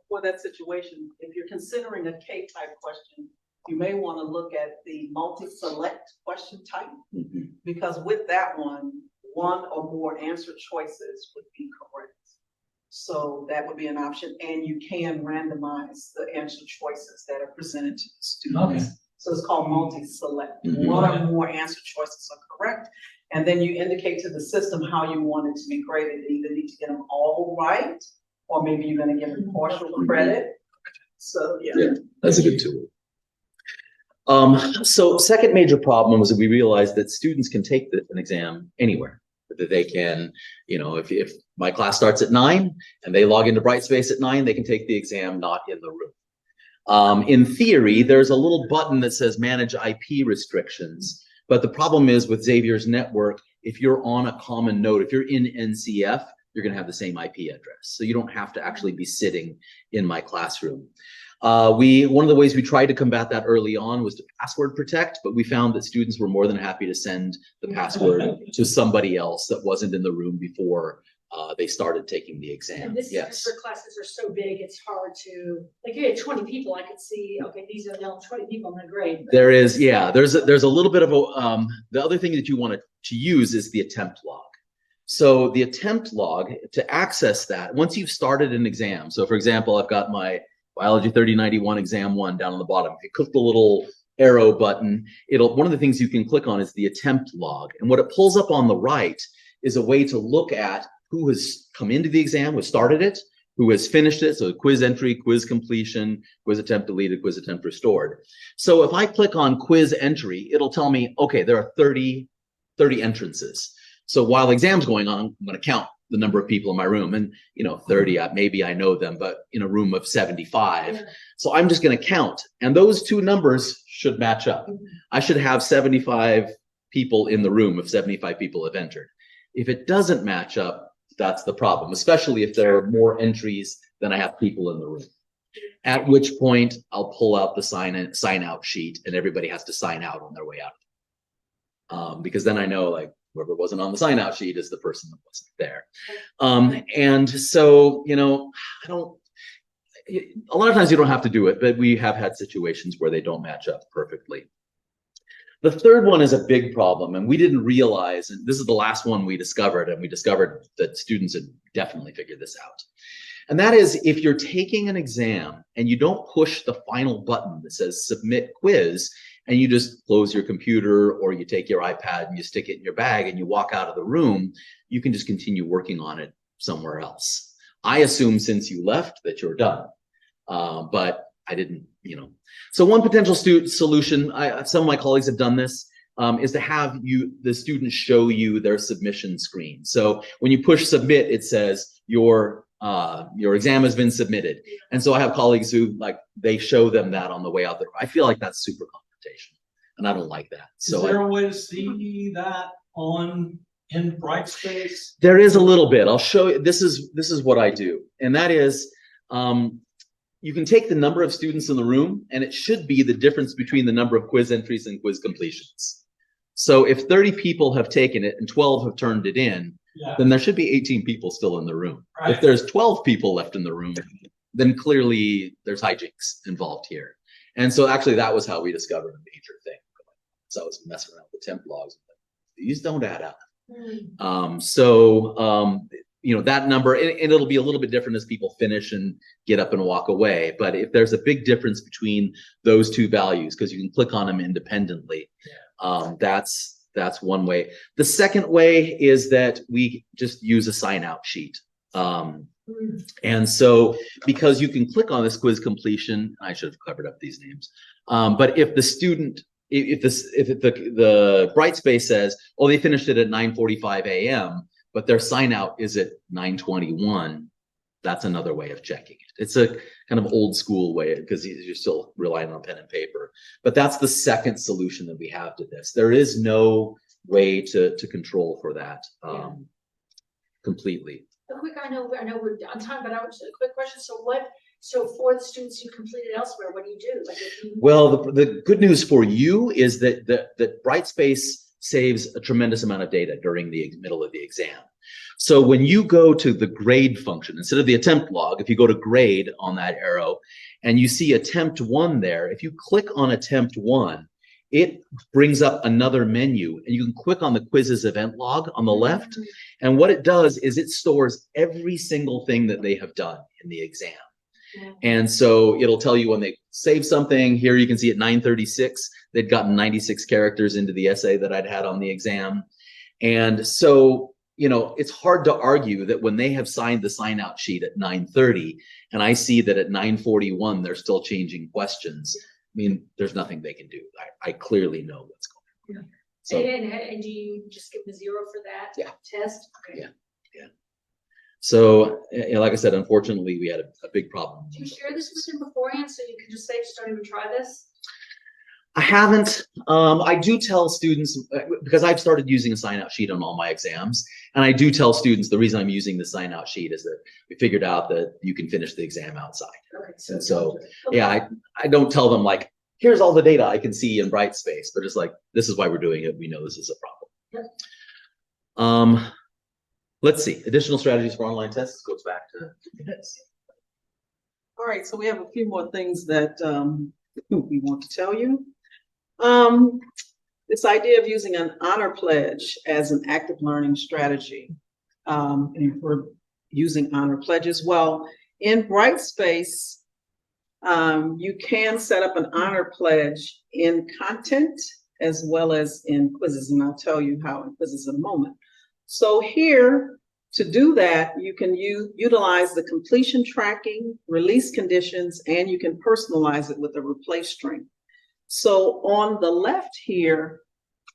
B: For that situation, if you're considering a K-type question, you may want to look at the multi-select question type, because with that one or more answer choices would be correct. So that would be an option, and you can randomize the answer choices that are presented to the students. Okay. So it's called multi-select. One or more answer choices are correct. And then you indicate to the system how you want it to be graded. You either need to get them all right, or maybe you're going to give them partial credit. So yeah,
E: that's a good tool. So second major problem was that we realized that students can take an exam anywhere. That they can, you know, if my class starts at 9 and they log into Brightspace at 9, they can take the exam not in the room. In theory, there's a little button that says manage IP restrictions. But the problem is with Xavier's network, if you're on a common node, if you're in NCF, you're going to have the same IP address. So you don't have to actually be sitting in my classroom. One of the ways we tried to combat that early on was to password protect, but we found that students were more than happy to send the password to somebody else that wasn't in the room before they started taking the exam.
A: And this is
E: Yes.
A: because our classes are so big, it's hard to, like, you had 20 people, I could see, okay, these are now 20 people in the grade.
E: There is, yeah, there's a little bit of a, the other thing that you want to use is the attempt log. So the attempt log, to access that, once you've started an exam, so for example, I've got my Biology 3091 exam 1 down on the bottom. If you click the little arrow button, one of the things you can click on is the attempt log. And what it pulls up on the right is a way to look at who has come into the exam, who started it, who has finished it. So quiz entry, quiz completion, quiz attempt deleted, quiz attempt restored. So if I click on quiz entry, it'll tell me, okay, there are 30 entrances. So while the exam's going on, I'm going to count the number of people in my room, and 30, maybe I know them, but in a room of 75. Yeah. So I'm just going to count, and those two numbers should match up. I should have 75 people in the room if 75 people have entered. If it doesn't match up, that's the problem, especially if there are more entries than I have people in the room. At which point I'll pull out the sign out sheet, and everybody has to sign out on their way out. Because then I know, like, whoever wasn't on the sign out sheet is the person that wasn't there. And so, a lot of times you don't have to do it, but we have had situations where they don't match up perfectly. The third one is a big problem, and we didn't realize, and this is the last one we discovered, and we discovered that students had definitely figured this out. And that is, if you're taking an exam and you don't push the final button that says submit quiz, and you just close your computer or you take your iPad and you stick it in your bag and you walk out of the room, you can just continue working on it somewhere else. I assume since you left that you're done, but I didn't, So one potential solution, some of my colleagues have done this, is to have the students show you their submission screen. So when you push submit, it says your exam has been submitted. And so I have colleagues who, like, they show them that on the way out there. I feel like that's super confrontational, and I don't like that. So
C: is there a way to see that in Brightspace?
E: There is a little bit. I'll show you. This is what I do, and that is, you can take the number of students in the room, and it should be the difference between the number of quiz entries and quiz completions. So if 30 people have taken it and 12 have turned it in, then there should be 18 people still in the room. Right. If there's 12 people left in the room, then clearly there's hijinks involved here. And so actually that was how we discovered a major thing. So I was messing around with temp logs. These don't add up. That number, and it'll be a little bit different as people finish and get up and walk away. But if there's a big difference between those two values, because you can click on them independently, that's one way. The second way is that we just use a sign out sheet. And so because you can click on this quiz completion, I should have covered up these names. But if the student, if the Brightspace says, oh, they finished it at 9:45 a.m., but their sign out is at 9:21, that's another way of checking it. It's a kind of old school way because you're still relying on pen and paper. But that's the second solution that we have to this. There is no way to control for that completely.
A: I know we're on time, but I was a quick question. So for the students who completed elsewhere, what do you do? Like,
E: well, the good news for you is that Brightspace saves a tremendous amount of data during the middle of the exam. So when you go to the grade function, instead of the attempt log, if you go to grade on that arrow and you see attempt 1 there, if you click on attempt 1, it brings up another menu, and you can click on the quizzes event log on the left. And what it does is it stores every single thing that they have done in the exam. And so it'll tell you when they save something. Here you can see at 9:36, they'd gotten 96 characters into the essay that I'd had on the exam. And so, it's hard to argue that when they have signed the sign out sheet at 9:30, and I see that at 9:41, they're still changing questions. I mean, there's nothing they can do. I clearly know what's going on. So,
A: and do you just give them a 0 for that test? Okay.
E: Yeah. So, like I said, unfortunately, we had a big problem.
A: Do you share this with them beforehand so you can just say, just don't even try this?
E: I haven't. I do tell students, because I've started using a sign out sheet on all my exams. And I do tell students the reason I'm using the sign out sheet is that we figured out that you can finish the exam outside.
A: Okay,
E: And so, yeah, I don't tell them like, here's all the data I can see in Brightspace, but just like, this is why we're doing it. We know this is a problem. Let's see, additional strategies for online tests goes back to this.
B: All right, so we have a few more things that we want to tell you. This idea of using an honor pledge as an active learning strategy. And we're using honor pledges. Well, in Brightspace, you can set up an honor pledge in content as well as in quizzes, and I'll tell you how in quizzes in a moment. So here, to do that, you can utilize the completion tracking, release conditions, and you can personalize it with a replace string. So on the left here,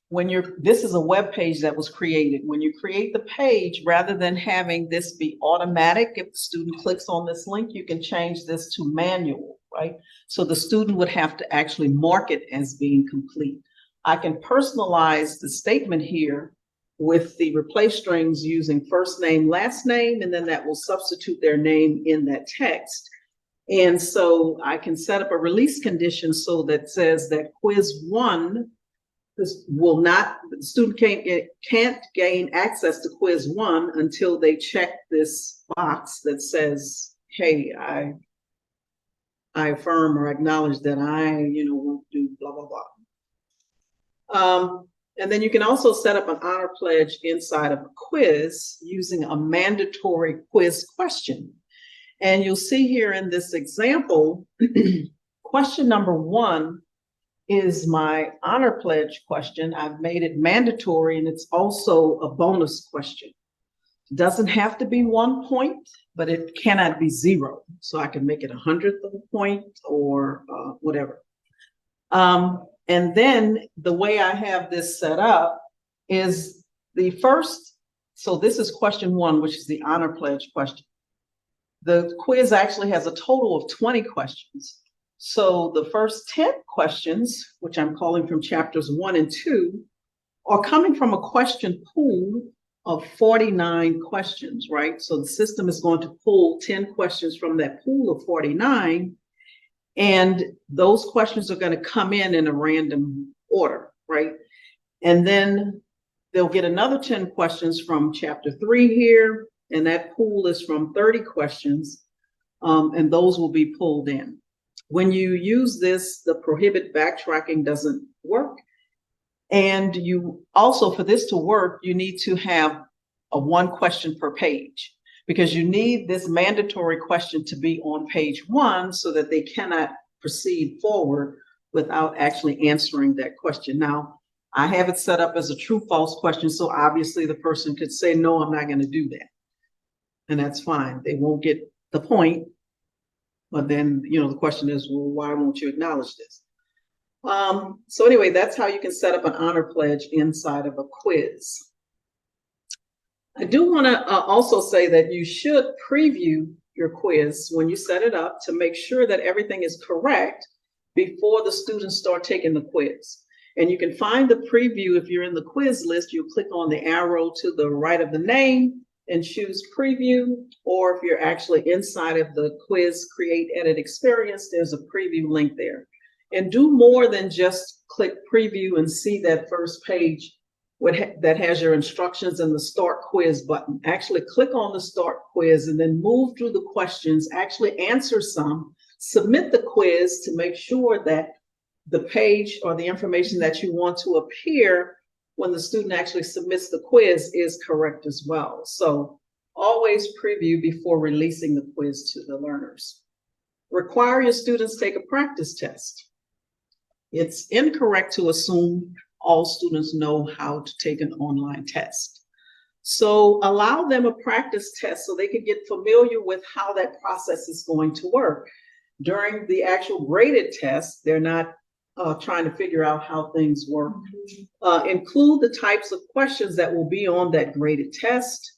B: this is a web page that was created. When you create the page, rather than having this be automatic, if the student clicks on this link, you can change this to manual, right? So the student would have to actually mark it as being complete. I can personalize the statement here with the replace strings using first name, last name, and then that will substitute their name in that text. And so I can set up a release condition so that says that quiz 1 the student can't gain access to quiz 1 until they check this box that says, hey, I affirm or acknowledge that I, won't do blah, blah, blah. And then you can also set up an honor pledge inside of a quiz using a mandatory quiz question. And you'll see here in this example, question number 1 is my honor pledge question. I've made it mandatory, and it's also a bonus question. It doesn't have to be 1 point, but it cannot be 0. So I can make it 100th of a point or whatever. And then the way I have this set up is so this is question 1, which is the honor pledge question. The quiz actually has a total of 20 questions. So the first 10 questions, which I'm calling from chapters 1 and 2, are coming from a question pool of 49 questions, right? So the system is going to pull 10 questions from that pool of 49. And those questions are going to come in a random order, right? And then they'll get another 10 questions from chapter 3 here, and that pool is from 30 questions, and those will be pulled in. When you use this, the prohibit backtracking doesn't work. And you also, for this to work, you need to have a 1 question per page, because you need this mandatory question to be on page 1 so that they cannot proceed forward without actually answering that question. Now, I have it set up as a true-false question, so obviously the person could say, no, I'm not going to do that. And that's fine. They won't get the point. But then, the question is, well, why won't you acknowledge this? So anyway, that's how you can set up an honor pledge inside of a quiz. I do want to also say that you should preview your quiz when you set it up to make sure that everything is correct before the students start taking the quiz. And you can find the preview if you're in the quiz list. You click on the arrow to the right of the name and choose preview, or if you're actually inside of the quiz create edit experience, there's a preview link there. And do more than just click preview and see that first page that has your instructions and the start quiz button. Actually click on the start quiz and then move through the questions, actually answer some, submit the quiz to make sure that the page or the information that you want to appear when the student actually submits the quiz is correct as well. So always preview before releasing the quiz to the learners. Require your students take a practice test. It's incorrect to assume all students know how to take an online test. So allow them a practice test so they can get familiar with how that process is going to work. During the actual graded test, they're not trying to figure out how things work. Include the types of questions that will be on that graded test.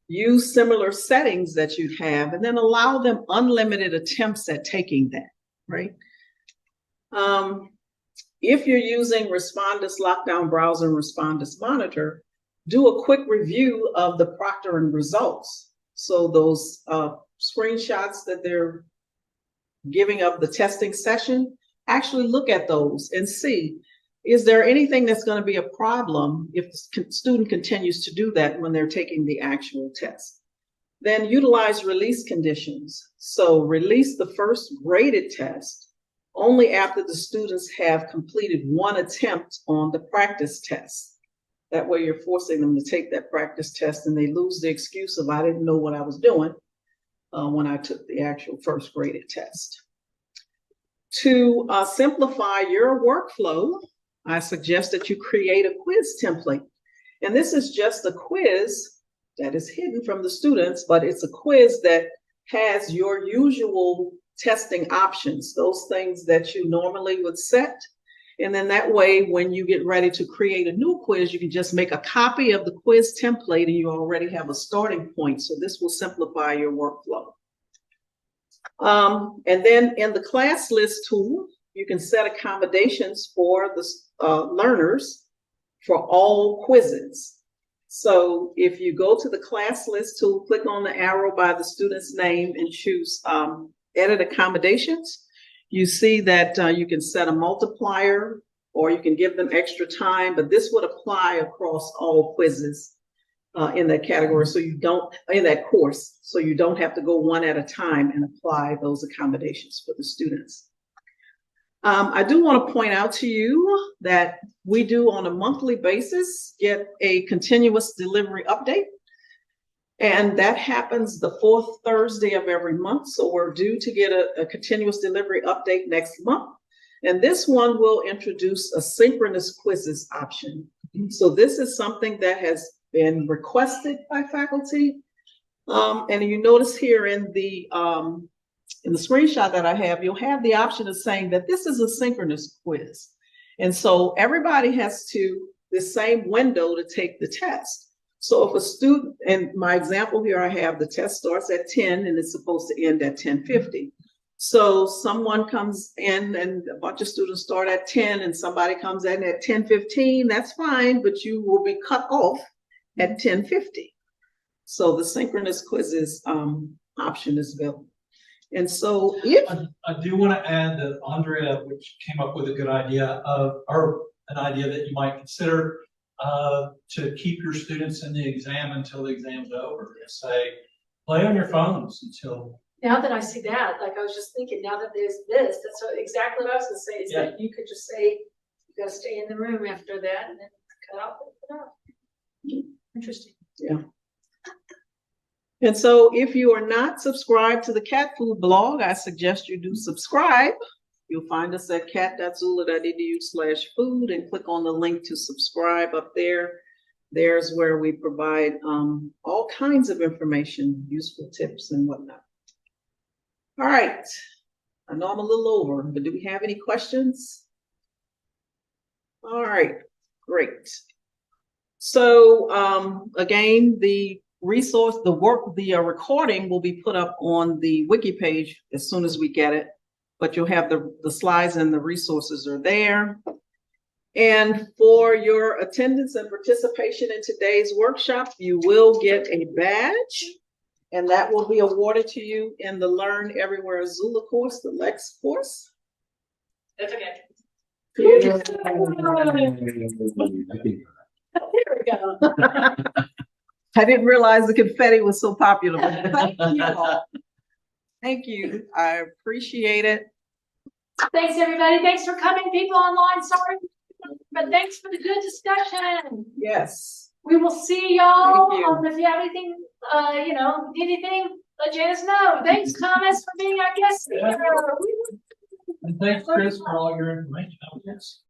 B: use similar settings that you have, and then allow them unlimited attempts at taking that, right? If you're using Respondus Lockdown Browser and Respondus Monitor, do a quick review of the proctoring results. So those screenshots that they're giving of the testing session, actually look at those and see, is there anything that's going to be a problem if the student continues to do that when they're taking the actual test? Then utilize release conditions. So release the first graded test only after the students have completed one attempt on the practice test. That way you're forcing them to take that practice test and they lose the excuse of, I didn't know what I was doing when I took the actual first graded test. To simplify your workflow, I suggest that you create a quiz template. And this is just a quiz that is hidden from the students, but it's a quiz that has your usual testing options, those things that you normally would set. And then that way, when you get ready to create a new quiz, you can just make a copy of the quiz template and you already have a starting point. So this will simplify your workflow. And then in the class list tool, you can set accommodations for the learners for all quizzes. So if you go to the class list tool, click on the arrow by the student's name and choose edit accommodations, you see that you can set a multiplier or you can give them extra time, but this would apply across all quizzes in that category. So you don't, in that course, so you don't have to go one at a time and apply those accommodations for the students. I do want to point out to you that we do on a monthly basis get a continuous delivery update. And that happens the fourth Thursday of every month. So we're due to get a continuous delivery update next month. And this one will introduce a synchronous quizzes option. So this is something that has been requested by faculty. And you notice here in the screenshot that I have, you'll have the option of saying that this is a synchronous quiz. And so everybody has the same window to take the test. So if a student, and my example here, I have the test starts at 10 and it's supposed to end at 10:50. So someone comes in and a bunch of students start at 10 and somebody comes in at 10:15, that's fine, but you will be cut off at 10:50. So the synchronous quizzes option is available. And so if
C: I do want to add that Andrea, which came up with a good idea or an idea that you might consider to keep your students in the exam until the exam's over. Say, play on your phones until.
A: Now that I see that, like I was just thinking, now that there's this, that's exactly what I was gonna say, is that you could just say, you gotta stay in the room after that and then cut off. Interesting.
B: Yeah. And so if you are not subscribed to the Cat Food blog, I suggest you do subscribe. You'll find us at cat.zula.edu/food and click on the link to subscribe up there. There's where we provide all kinds of information, useful tips and whatnot. All right. I know I'm a little over, but do we have any questions? All right, great. So again, the recording will be put up on the wiki page as soon as we get it, but you'll have the slides and the resources are there. And for your attendance and participation in today's workshop, you will get a badge, and that will be awarded to you in the Learn Everywhere Zula course, the LEX course.
A: That's okay.
B: Yeah.
A: There we go.
B: I didn't realize the confetti was so popular, but thank you all. Thank you. I appreciate it.
A: Thanks, everybody. Thanks for coming, people online. Sorry, but thanks for the good discussion.
B: Yes.
A: We will see y'all.
B: Thank you.
A: If you have anything, need anything, let Janice know. Thanks, Thomas, for being our guest speaker.
C: And thanks, Chris, for all your information. Yes.